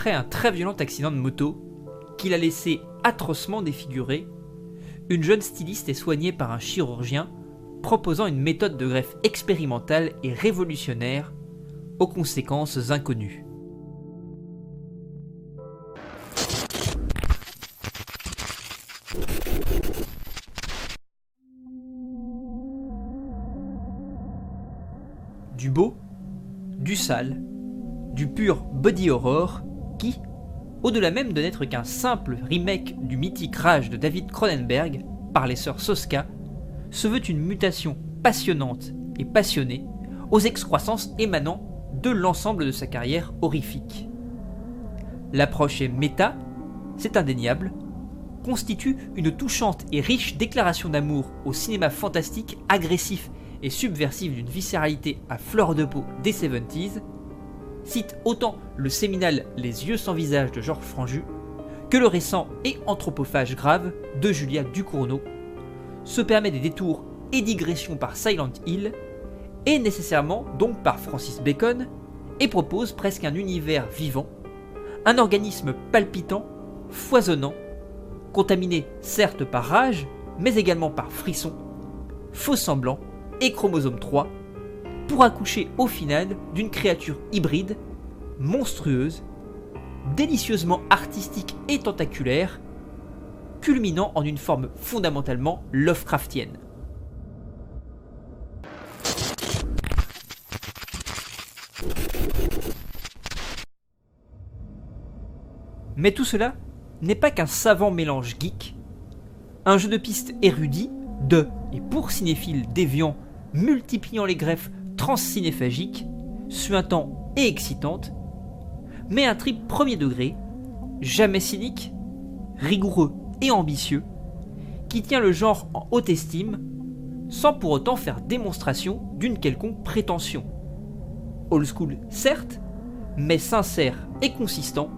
Après un très violent accident de moto, qui l'a laissé atrocement défiguré, une jeune styliste est soignée par un chirurgien proposant une méthode de greffe expérimentale et révolutionnaire aux conséquences inconnues. Du beau, du sale, du pur body horror qui, au-delà même de n'être qu'un simple remake du mythique Rage de David Cronenberg par les sœurs Soska, se veut une mutation passionnante et passionnée aux excroissances émanant de l'ensemble de sa carrière horrifique. L'approche est méta, c'est indéniable, constitue une touchante et riche déclaration d'amour au cinéma fantastique, agressif et subversif d'une viscéralité à fleur de peau des 70s, cite autant le séminal Les yeux sans visage de Georges Franju que le récent et anthropophage grave de Julia Ducournau, se permet des détours et digressions par Silent Hill, et nécessairement donc par Francis Bacon, et propose presque un univers vivant, un organisme palpitant, foisonnant, contaminé certes par rage, mais également par frisson, faux semblant et chromosome 3, pour accoucher au final d'une créature hybride, monstrueuse, délicieusement artistique et tentaculaire, culminant en une forme fondamentalement Lovecraftienne. Mais tout cela n'est pas qu'un savant mélange geek, un jeu de piste érudit, de et pour cinéphiles déviants multipliant les greffes transcinéphagiques, suintant et excitante, mais un trip premier degré, jamais cynique, rigoureux et ambitieux, qui tient le genre en haute estime, sans pour autant faire démonstration d'une quelconque prétention. Old school certes, mais sincère et consistant,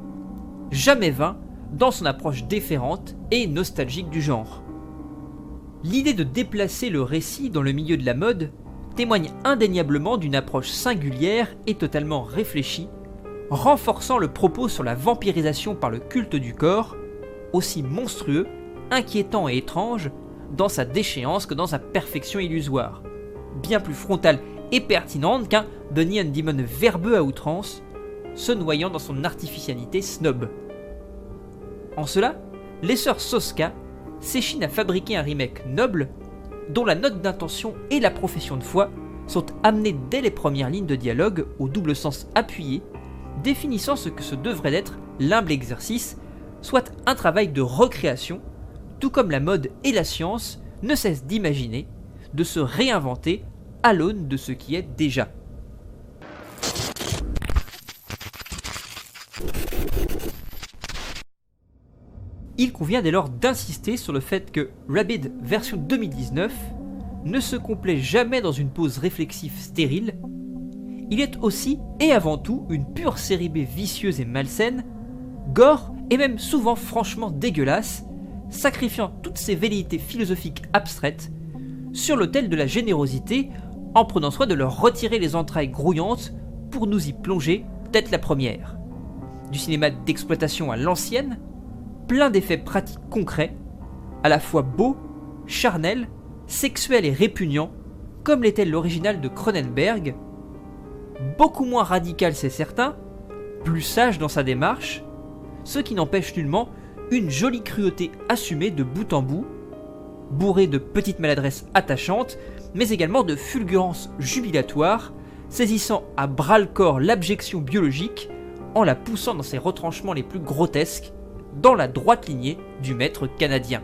jamais vain dans son approche déférente et nostalgique du genre. L'idée de déplacer le récit dans le milieu de la mode témoigne indéniablement d'une approche singulière et totalement réfléchie, renforçant le propos sur la vampirisation par le culte du corps, aussi monstrueux, inquiétant et étrange dans sa déchéance que dans sa perfection illusoire, bien plus frontale et pertinente qu'un The Neon Demon verbeux à outrance, se noyant dans son artificialité snob. En cela, les sœurs Soska s'échinent à fabriquer un remake noble, dont la note d'intention et la profession de foi sont amenées dès les premières lignes de dialogue au double sens appuyé, définissant ce que ce devrait être l'humble exercice, soit un travail de recréation, tout comme la mode et la science ne cessent d'imaginer, de se réinventer à l'aune de ce qui est déjà. Il convient dès lors d'insister sur le fait que Rabid version 2019 ne se complaît jamais dans une pose réflexive stérile. Il est aussi et avant tout une pure série B vicieuse et malsaine, gore et même souvent franchement dégueulasse, sacrifiant toutes ses velléités philosophiques abstraites sur l'autel de la générosité en prenant soin de leur retirer les entrailles grouillantes pour nous y plonger tête la première. Du cinéma d'exploitation à l'ancienne, plein d'effets pratiques concrets, à la fois beaux, charnels, sexuels et répugnants, comme l'était l'original de Cronenberg, beaucoup moins radical c'est certain, plus sage dans sa démarche, ce qui n'empêche nullement une jolie cruauté assumée de bout en bout, bourrée de petites maladresses attachantes, mais également de fulgurances jubilatoires, saisissant à bras-le-corps l'abjection biologique en la poussant dans ses retranchements les plus grotesques, dans la droite lignée du maître canadien.